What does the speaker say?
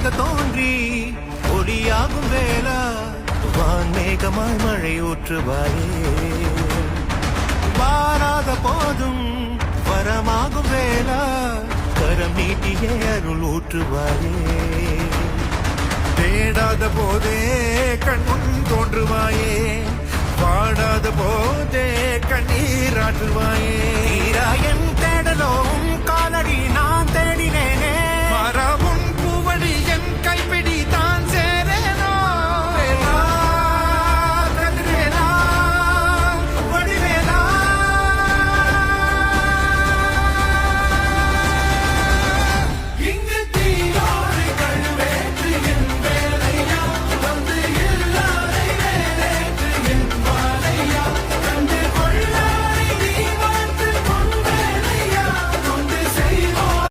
ஒளியாக தோன்றி ஒளியாகும் வேளா வான்மேகமாய் மழை ஊற்றுவாயே வாராத போதும் வரமாகும் வேளா கரம் நீட்டியே அருள் ஊற்றுவாயே தேடாத போதே கண்முன் தோன்றுவாயே பாடாத போதே கண்ணீராற்றுவாயே என் தேடலும் காலடி நான்